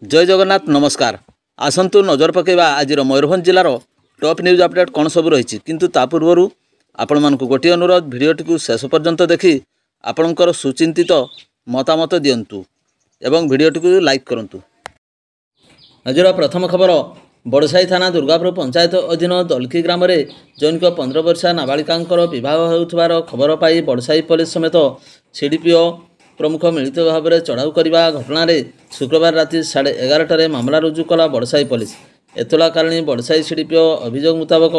जय जगन्नाथ नमस्कार। आसंतु नजर पकेबा आज मयूरभंज जिलार टॉप न्यूज अपडेट कौन सब रही किंतु ता पूर्व आपण मानक गोटे अनुरोध भिडियोटी को शेष पर्यंत देखि आपणकर सुचिंतित मतामत दिंतु एवं भिडियोटी को लाइक करंतु। आज प्रथम खबर बड़साई थाना दुर्गापुर पंचायत अधीन दलकी ग्राम में जैनिक 15 वर्षा नाबालिकांकर विवाह होउथबार खबर पाई बड़साई पुलिस समेत सीडीपीओ प्रमुख मिलित भाव में चढ़ाऊ करने घटना शुक्रवार राति 11:30 मामला रुजु कला बड़साई पुलिस। एतला कारिणी बड़साई सीडीपीओ अभियोग मुताबक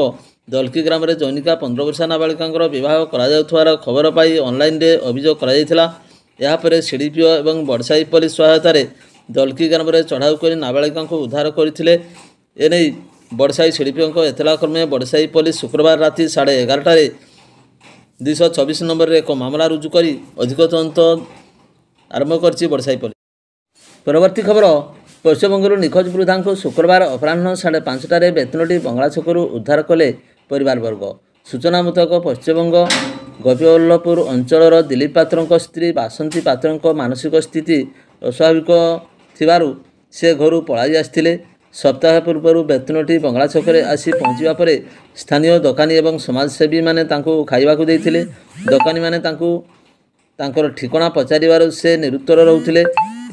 दलकी ग्राम में जैनिका 15 वर्षा नाबालिकांकर विवाह कर खबर पाई ऑनलाइन रे अभियोग कर सीडीपीओ एवं बड़साई पुलिस सहायतार दलकी ग्राम में चढ़ाऊ कर नाबालिका उद्धार करते एने बड़साई सीडीपीओ एतला क्रमे बड़साई पुलिस शुक्रवार राति 11:30 224 नंबर एक मामला रुजु कर अधिक तदंत आरंभ कर बड़साई पुलिस। परवर्ती खबर पश्चिमबंग निखोज वृद्धा को शुक्रवार अपराह 5:30 बेतनटी बंगला छकू उद्धार कले परिवारवर्ग। सूचना मुताबक पश्चिमबंग गोपीवल्लभपुर अंचल दिलीप पात्र स्त्री बासंती पात्र मानसिक स्थिति अस्वाभाविक थिबारु से घर पलाई आसते। सप्ताह पूर्व बेतनटी बंगला छकरे आसी पहुँचा पर स्थानीय दोकानी एवं समाजसेवी माने तांको खाइबाकू देइथिले। दोकानी माने तांकर ठिकଣା पचारिबार से निरुत्तर रहउथिले।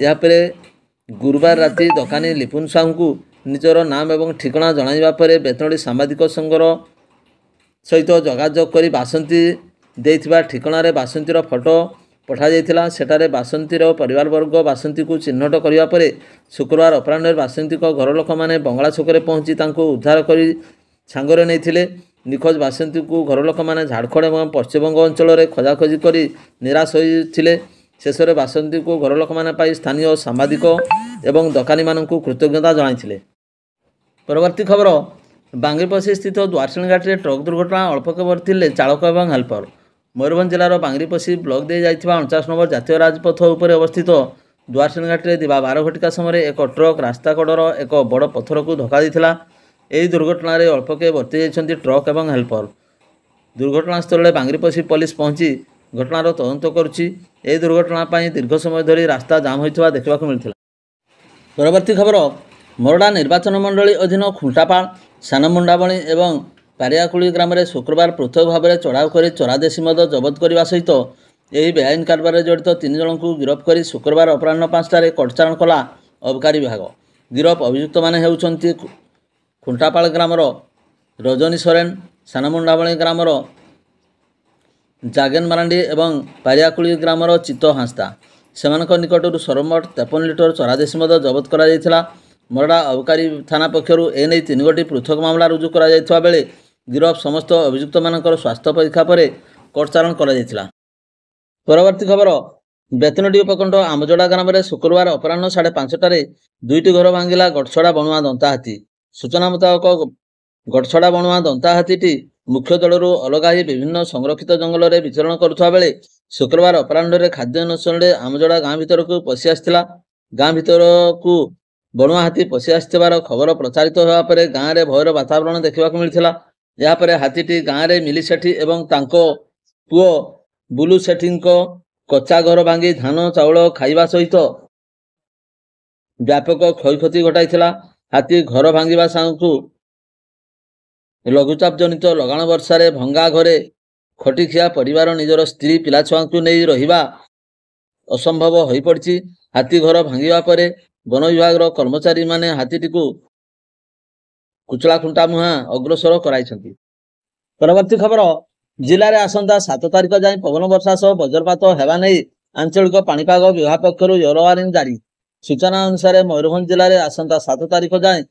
या परे गुरुवार राति दोकानी लिपुन साहू को निजर नाम एवं ठिकଣା जणाइबा परे बेतनटी सांबादिक संघर सहित जोगाजोग करी बासंती देइथिबा ठिकଣାरे बासंतीर फोटो पठा जाइथिला। सेटारे बासंतीर परिवारवर्ग बासंती को चिन्हट करिबा परे शुक्रवार अपराह्न बासंती को घर लोक माने बंगला छकरे पहुंची तांको उद्धार करी सांगरे नैथिले। निखोज बासंती को घर लोक माने झारखंड एवं पश्चिमबंग अंचल में खोजाखोजी करी निराश होइथिले। शेष में बासंती को घर लोक माने पाई स्थानीय सांबादिक एवं दोकानी मानकु कृतज्ञता जणाइथिले। परवर्ती खबर बांगीरपसी स्थित द्वारसिणघाट में ट्रक दुर्घटना अल्पके बर्थिले चालक एवं हेल्पर। मयूरभंज जिलार बांगीरपसी ब्लॉक दे जाइथिबा 49 नंबर जातीय राजपथ उपर अवस्थित द्वारसिणघाट में दिवा 12 घटिका समय एक ट्रक रास्ता कड़र एक बड़ पत्थर को धक्का देथिला। यही दुर्घटना अल्पके बर्ती जाइछन्ति ट्रक एवं हेल्पर। दुर्घटनास्थल में बांगीरपसी पुलिस पहुंची घटनार तदंत करुछि। यही दुर्घटना दीर्घ समय धरी रास्ता जाम होइथिबा देखबाकू मिलिथिला। परवर्ती खबर मोरडा निर्वाचन मंडली अधीन खुंटापाल सानमुंडाबणी एवं पारियाकुली ग्राम में शुक्रवार पृथक भाव में चढ़ाऊ कर चोरादेशी मद जबत करने सहित यही बेआईन कारबार जड़ित 3 जन को गिरफ्त कर शुक्रवार अपराह्न 5टार कटचारण कला अबकारी विभाग। गिरफ अभियुक्त माने हेउछन्ति खुंटापाल ग्रामर रजनी सोरेन, सानमुंडाबणी ग्रामर जागेन मारांडी एवं पारियाकुली ग्रामर चित्त हांसदा। सेमानक निकटरू सर्वमोट 53 लिटर चोरादेशी मद जबत करा जायथिला। मोरडा अबकारी थाना पक्षर एने 3 गोटी पृथक मामला रुजु करा जायथिबा बेले गिरफ समस्त अभियुक्त मानकर स्वास्थ्य परीक्षा पर कोर्टचारण करा जायथिला। परवर्ती खबर बेतनटी उपखंड आमजोड़ा ग्राम में शुक्रवार अपराह्न 5:30 दुईटी घर भांगिला गड़छड़ा बणुआ दंता हाथी। सूचना मुताबक गड़छड़ा बणुआ दंता हाथीटी मुख्य दलरू अलग हो विभिन्न संरक्षित जंगल में विचरण करुवा बेले शुक्रवार अपराह्न खाद्य अन्वेषण आमजोड़ा गाँ भीतर को पशि आसला। गाँ भीतर को बणुआ हाथी पशि आसबार खबर प्रचारित होगा पर गाँव में भयर वातावरण देखा मिलता। यापर हाथीटी गाँव में मिली सेठी एवं तांको पुओ बुलू सेठी कच्चा घर भांगी धान चाउल खाइबा सहित व्यापक क्षयक्षति घटाइथिला। हाथी घर भांगिबा साहू लघुचाप जनित लगाण वर्षार भंगा घरे खटिखिया परिवार निजर स्त्री पिला छुआ को नहीं रहिबा असंभव हो पड़ी। हाथी घर भांगिबा परे वन विभाग कर्मचारी माने हाथीटी को कुचला खुंटा मुहा अग्रसर कराइछन्ति। परवर्ती खबर जिले में आसंता 7 तारिख जाए पवन वर्षा सह वज्रपात हेबा नहीं आंचलिक पाणीपाग विभाग पक्षर येलो वार्निंग जारी। सूचना अनुसार मयूरभंज जिले में आसंता 7 तारिख जाए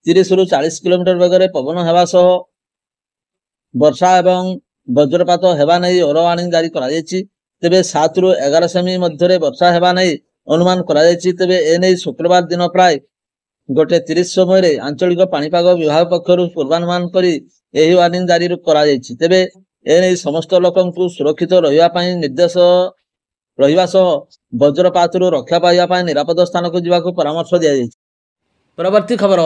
30 ରୁ 40 किलोमीटर वेगर पवन हेबा सह वर्षा एवं वज्रपात हेबा नहीं येलो वार्निंग जारी करा जायछि। तेबे 7 ରୁ 11 सेमी मध्य वर्षा हेबा नहीं अनुमान करा जायछि। तेबे एने शुक्रवार दिन प्राय 1:30 समय आंचलिक पाणीपाग विभाग पक्षर पूर्वानुमान करी एही वार्निंग जारी करा जायछि। तेबे एने समस्त लोकंकु सुरक्षित रहिबा पई निर्देश रहिबा सह वज्रपात रक्षा पाइबा पई निरापद स्थान को जीवाकू परामर्श दिया जायछि। परवर्ती खबर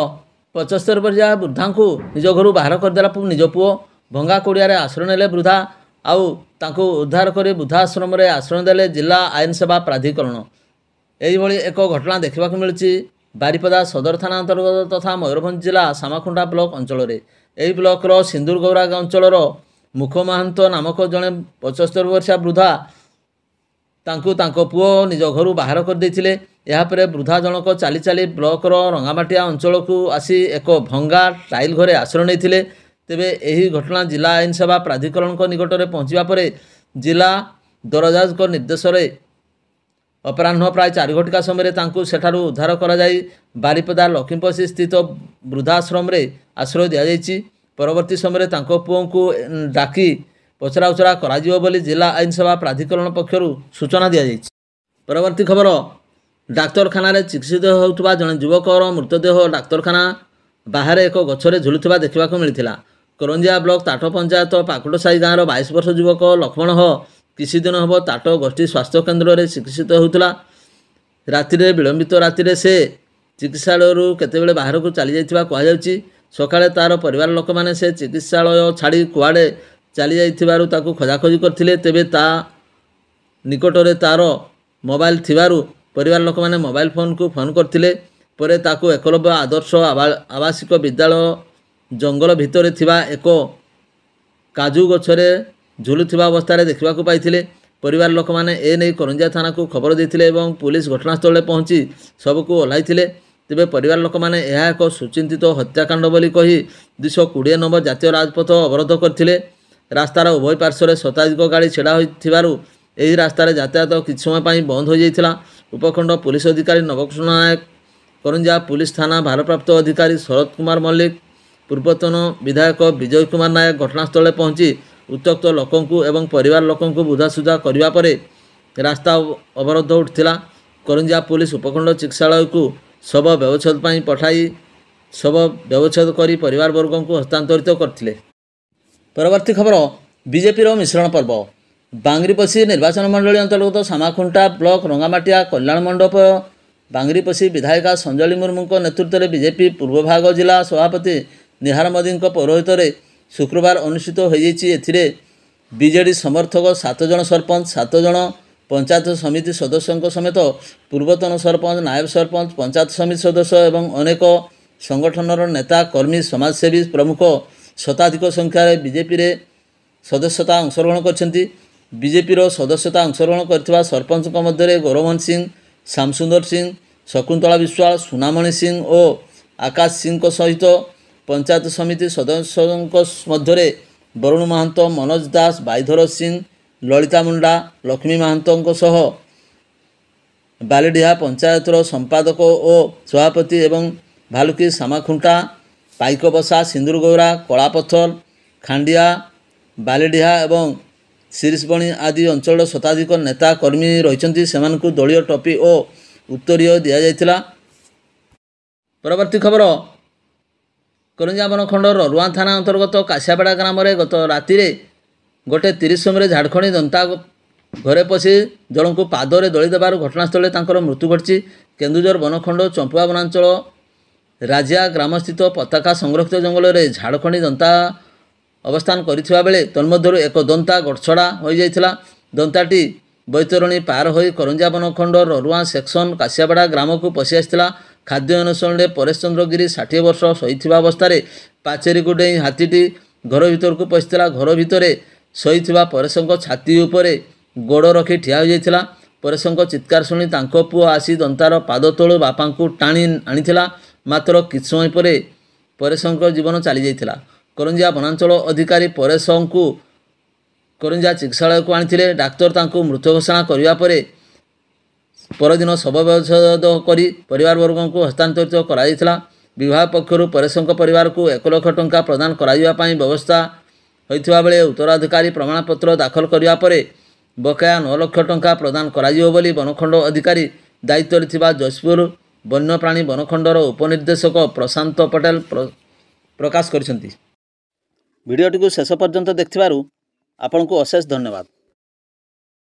75 वर्षीय वृद्धा को निज घर बाहर करदेला निज पुओ भंगा कोड़िया आश्रय नेले वृद्धा आउ तांको उद्धार कर वृद्धाश्रम आश्रय देले जिला आईन सेवा प्राधिकरण। यही एक घटना देखा मिली ବାରିପଦା ସଦର ଥାନା ଅନ୍ତର୍ଗତ ତଥା ମୟୂରଭଞ୍ଜ ଜିଲ୍ଲା ସାମାଖୁଣ୍ଡା ବ୍ଲକ ଅଞ୍ଚଳରେ। ଏହି ବ୍ଲକର ସିନ୍ଦୁରଗୌରା ଅଞ୍ଚଳର ମୁଖ ମହାନ୍ତ ନାମକ ଜଣେ 75 ବର୍ଷିଆ ବୃଦ୍ଧା ତାଙ୍କୁ ତାଙ୍କ ପୁଅ ନିଜ ଘରୁ ବାହାର କରିଦେଇଥିଲେ। ଏହାପରେ ବୃଦ୍ଧା ଜଣକ ଚାଲି ଚାଲି ବ୍ଲକର ରଙ୍ଗାମାଟିଆ ଅଞ୍ଚଳକୁ ଆସି ଏକ ଭଙ୍ଗା ଟାଇଲ ଘରେ ଆଶ୍ରୟ ନେଇଥିଲେ। ତେବେ ଏହି ଘଟଣା ଜିଲ୍ଲା ଆଇନ ସେବା ପ୍ରାଧିକରଣଙ୍କ ନିକଟରେ ପହଞ୍ଚିବା ପରେ ଜିଲ୍ଲା ଦରଜଜଙ୍କ ନିର୍ଦ୍ଦେଶରେ ଅପରାହ୍ନ ପ୍ରାୟ 4 ଘଟିକା ସମୟରେ ତାଙ୍କୁ ସେଠାରୁ ଉଦ୍ଧାର କରାଯାଇ ବାରିପଦା ଲକ୍ଷ୍ମୀପସି ସ୍ଥିତ ବୃଦ୍ଧାଶ୍ରମରେ ଆଶ୍ରୟ ଦିଆଯାଇଛି। ପରବର୍ତ୍ତୀ ସମୟରେ ତାଙ୍କ ପୁଅଙ୍କୁ ଡାକି ପଚରାଉଚରା କରାଯିବ ବୋଲି ଜିଲ୍ଲା ଆଇନ ସେବା ପ୍ରାଧିକରଣ ପକ୍ଷରୁ ସୂଚନା ଦିଆଯାଇଛି। ପରବର୍ତ୍ତୀ ଖବର, ଡାକ୍ତରଖାନାରେ ଚିକିତ୍ସିତ ହେଉଥିବା ଜଣେ ଯୁବକର ମୃତଦେହ ଡାକ୍ତରଖାନା ବାହାରେ ଏକ ଗଛରେ ଝୁଲୁଥିବା ଦେଖିବାକୁ ମିଳିଥିଲା। କରଞ୍ଜିଆ ବ୍ଲକ ତାଟ ପଞ୍ଚାୟତ ପାକୁଟସାହି ଗାଁର 22 ବର୍ଷ ଯୁବକ ଲକ୍ଷ୍ମଣ ହ କିଛି ଦିନ ହେବ ତାଟ ଗୋଷ୍ଠୀ ସ୍ୱାସ୍ଥ୍ୟ କେନ୍ଦ୍ରରେ ଚିକିତ୍ସିତ ହେଉଥିଲା। ରାତିରେ ବିଳମ୍ବିତ ରାତିରେ ସେ ଚିକିତ୍ସାଳୟରୁ କେତେବେଳେ ବାହାରକୁ ଚାଲିଯାଇଥିବା କୁହାଯାଉଛି। ସକାଳେ ତା'ର ପରିବାର ଲୋକମାନେ ସେ ଚିକିତ୍ସାଳୟ ଛାଡ଼ି କୁଆଡ଼େ ଚାଲିଯାଇଥିବାରୁ ତାକୁ ଖୋଜାଖୋଜି କରିଥିଲେ। ତେବେ ତା ନିକଟରେ ତା'ର ମୋବାଇଲ ଥିବାରୁ ପରିବାର ଲୋକମାନେ ମୋବାଇଲ ଫୋନକୁ ଫୋନ କରିଥିଲେ। ପରେ ତାକୁ ଏକଲବ୍ୟ ଆଦର୍ଶ ଆବାସିକ ବିଦ୍ୟାଳୟ ଜଙ୍ଗଲ ଭିତରେ ଥିବା ଏକ କାଜୁ ଗଛରେ ଝୁଲୁଥିବା ଅବସ୍ଥାରେ ଦେଖିବାକୁ ପାଇଥିଲେ। ପରିବାର ଲୋକମାନେ ଏ ନେଇ କରଞ୍ଜିଆ ଥାନାକୁ ଖବର ଦେଇଥିଲେ ଏବଂ ପୁଲିସ ଘଟଣାସ୍ଥଳରେ ପହଞ୍ଚି ଶବକୁ ଓହ୍ଲାଇଥିଲେ। ତେବେ ପରିବାର ଲୋକମାନେ ଏହା ଏକ ସୁଚିନ୍ତିତ ହତ୍ୟାକାଣ୍ଡ ବୋଲି କହି 220 ନମ୍ବର ଜାତୀୟ ରାଜପଥ ଅବରୋଧ କରିଥିଲେ। ରାସ୍ତାର ଉଭୟ ପାର୍ଶ୍ୱରେ ଶତାଧିକ ଗାଡ଼ି ଛିଡ଼ା ହୋଇଥିବାରୁ ଏହି ରାସ୍ତାରେ ଯାତାୟାତ କିଛି ସମୟ ପାଇଁ ବନ୍ଦ ହୋଇଯାଇଥିଲା। ଉପଖଣ୍ଡ ପୁଲିସ ଅଧିକାରୀ ନବକୃଷ୍ଣ ନାୟକ, କରଞ୍ଜିଆ ପୁଲିସ ଥାନା ଭାରପ୍ରାପ୍ତ ଅଧିକାରୀ ଶରତ କୁମାର ମଲ୍ଲିକ, ପୂର୍ବତନ ବିଧାୟକ ବିଜୟ କୁମାର ନାୟକ ଘଟଣାସ୍ଥଳରେ ପହଞ୍ଚି ଉତ୍ତ୍ୟକ୍ତ ଲୋକଙ୍କୁ ଏବଂ ପରିବାର ଲୋକଙ୍କୁ ବୁଝାସୁଝା କରିବା ପରେ ରାସ୍ତା ଅବରୋଧ ଉଠିଥିଲା। କରଞ୍ଜିଆ ପୁଲିସ ଉପଖଣ୍ଡ ଚିକିତ୍ସାଳୟକୁ ଶବ ବ୍ୟବଚ୍ଛେଦ ପାଇଁ ପଠାଇ ଶବ ବ୍ୟବଚ୍ଛେଦ କରି ପରିବାରବର୍ଗଙ୍କୁ ହସ୍ତାନ୍ତରିତ କରିଥିଲେ। ପରବର୍ତ୍ତୀ ଖବର, ବିଜେପିର ମିଶ୍ରଣ ପର୍ବ। ବାଙ୍ଗିରିପୋଷି ନିର୍ବାଚନ ମଣ୍ଡଳୀ ଅନ୍ତର୍ଗତ ସାମାଖୁଣ୍ଟା ବ୍ଲକ ରଙ୍ଗାମାଟିଆ କଲ୍ୟାଣ ମଣ୍ଡପ ବାଙ୍ଗିରିପୋଷି ବିଧାୟିକା ସଞ୍ଜଳି ମୁର୍ମୁଙ୍କ ନେତୃତ୍ୱରେ ବିଜେପି ପୂର୍ବଭାଗ ଜିଲ୍ଲା ସଭାପତି ନିହାର ମୋଦିଙ୍କ ପୌରୋହିତ୍ୟରେ ଶୁକ୍ରବାର ଅନୁଷ୍ଠିତ ହୋଇଯାଇଛି। ଏଥିରେ ବିଜେଡି ସମର୍ଥକ 7 ଜଣ ସରପଞ୍ଚ, 7 ଜଣ ପଞ୍ଚାୟତ ସମିତି ସଦସ୍ୟଙ୍କ ସମେତ ପୂର୍ବତନ ସରପଞ୍ଚ, ନାୟବ ସରପଞ୍ଚ, ପଞ୍ଚାୟତ ସମିତି ସଦସ୍ୟ ଏବଂ ଅନେକ ସଂଗଠନର ନେତା, କର୍ମୀ, ସମାଜସେବୀ ପ୍ରମୁଖ ଶତାଧିକ ସଂଖ୍ୟାରେ ବିଜେପିରେ ସଦସ୍ୟତା ଅଂଶଗ୍ରହଣ କରିଛନ୍ତି। ବିଜେପିର ସଦସ୍ୟତା ଅଂଶଗ୍ରହଣ କରିଥିବା ସରପଞ୍ଚଙ୍କ ମଧ୍ୟରେ ଗୌରମୋହନ ସିଂ, ଶ୍ୟାମସୁନ୍ଦର ସିଂ, ଶକୁନ୍ତଳା ବିଶ୍ୱାଳ, ସୁନାମଣି ସିଂ ଓ ଆକାଶ ସିଂଙ୍କ ସହିତ ପଞ୍ଚାୟତ ସମିତି ସଦସ୍ୟଙ୍କ ମଧ୍ୟରେ ବରୁଣ ମହାନ୍ତ, ମନୋଜ ଦାସ, ବାଇଧର ସିଂ, ଲଳିତା ମୁଣ୍ଡା, ଲକ୍ଷ୍ମୀ ମହାନ୍ତଙ୍କ ସହ ବାଲିଡିହା ପଞ୍ଚାୟତର ସମ୍ପାଦକ ଓ ସଭାପତି ଏବଂ ଭାଲୁକି, ସାମାଖୁଣ୍ଟା, ପାଇକବସା, ସିନ୍ଦୁରଗୌରା, କଳାପଥର, ଖାଣ୍ଡିଆ, ବାଲିଡିହା ଏବଂ ଶିରିଷବଣି ଆଦି ଅଞ୍ଚଳର ଶତାଧିକ ନେତା କର୍ମୀ ରହିଛନ୍ତି। ସେମାନଙ୍କୁ ଦଳୀୟ ଟୋପି ଓ ଉତ୍ତରୀୟ ଦିଆଯାଇଥିଲା। ପରବର୍ତ୍ତୀ ଖବର, କରଞ୍ଜିଆ ବନଖଣ୍ଡ ରରୁଆଁ ଥାନା ଅନ୍ତର୍ଗତ କାଶିଆପଡ଼ା ଗ୍ରାମରେ ଗତ ରାତିରେ ଗୋଟିଏ 30 ସମୟରେ ଝାଡ଼ଖଣ୍ଡି ଦନ୍ତା ଘରେ ପଶି ଜଣଙ୍କୁ ପାଦରେ ଦଳି ଦେବାରୁ ଘଟଣାସ୍ଥଳରେ ତାଙ୍କର ମୃତ୍ୟୁ ଘଟିଛି। କେନ୍ଦୁଝର ବନଖଣ୍ଡ ଚମ୍ପୁଆ ବନାଞ୍ଚଳ ରାଜିଆ ଗ୍ରାମସ୍ଥିତ ପତାକା ସଂରକ୍ଷିତ ଜଙ୍ଗଲରେ ଝାଡ଼ଖଣ୍ଡି ଦନ୍ତା ଅବସ୍ଥାନ କରିଥିବା ବେଳେ ତନ୍ମଧ୍ୟରୁ ଏକ ଦନ୍ତା ଗଡ଼ଛଡ଼ା ହୋଇଯାଇଥିଲା। ଦନ୍ତାଟି ବୈତରଣୀ ପାର ହୋଇ କରଞ୍ଜିଆ ବନଖଣ୍ଡ ରରୁଆଁ ସେକ୍ସନ କାଶିଆପଡ଼ା ଗ୍ରାମକୁ ପଶି ଆସିଥିଲା। ଖାଦ୍ୟ ଅନ୍ୱେଷଣରେ ପରେଶ ଚନ୍ଦ୍ର ଗିରି 60 ବର୍ଷ ଶୋଇଥିବା ଅବସ୍ଥାରେ ପାଚେରୀକୁ ଡେଇଁ ହାତୀଟି ଘର ଭିତରକୁ ପଶିଥିଲା। ଘର ଭିତରେ ଶୋଇଥିବା ପରେଶଙ୍କ ଛାତି ଉପରେ ଗୋଡ଼ ରଖି ଠିଆ ହୋଇଯାଇଥିଲା। ପରେଶଙ୍କ ଚିତ୍କାର ଶୁଣି ତାଙ୍କ ପୁଅ ଆସି ଦନ୍ତାର ପାଦ ତଳୁ ବାପାଙ୍କୁ ଟାଣି ଆଣିଥିଲା। ମାତ୍ର କିଛି ସମୟ ପରେ ପରେଶଙ୍କ ଜୀବନ ଚାଲିଯାଇଥିଲା। କରଞ୍ଜିଆ ବନାଞ୍ଚଳ ଅଧିକାରୀ ପରେଶଙ୍କୁ କରଞ୍ଜିଆ ଚିକିତ୍ସାଳୟକୁ ଆଣିଥିଲେ। ଡାକ୍ତର ତାଙ୍କୁ ମୃତ ଘୋଷଣା କରିବା ପରେ ପରଦିନ ଶବ ବ୍ୟବଚ୍ଛେଦ କରି ପରିବାରବର୍ଗଙ୍କୁ ହସ୍ତାନ୍ତରିତ କରାଯାଇଥିଲା। ବିଭାଗ ପକ୍ଷରୁ ପରେଶଙ୍କ ପରିବାରକୁ 1 ଲକ୍ଷ ଟଙ୍କା ପ୍ରଦାନ କରାଯିବା ପାଇଁ ବ୍ୟବସ୍ଥା ହୋଇଥିବା ବେଳେ ଉତ୍ତରାଧିକାରୀ ପ୍ରମାଣପତ୍ର ଦାଖଲ କରିବା ପରେ ବକେୟା 9 ଲକ୍ଷ ଟଙ୍କା ପ୍ରଦାନ କରାଯିବ ବୋଲି ବନଖଣ୍ଡ ଅଧିକାରୀ ଦାୟିତ୍ୱରେ ଥିବା ଜୟପୁର ବନ୍ୟପ୍ରାଣୀ ବନଖଣ୍ଡର ଉପନିର୍ଦ୍ଦେଶକ ପ୍ରଶାନ୍ତ ପଟେଲ ପ୍ରକାଶ କରିଛନ୍ତି। ଭିଡ଼ିଓଟିକୁ ଶେଷ ପର୍ଯ୍ୟନ୍ତ ଦେଖିଥିବାରୁ ଆପଣଙ୍କୁ ଅଶେଷ ଧନ୍ୟବାଦ।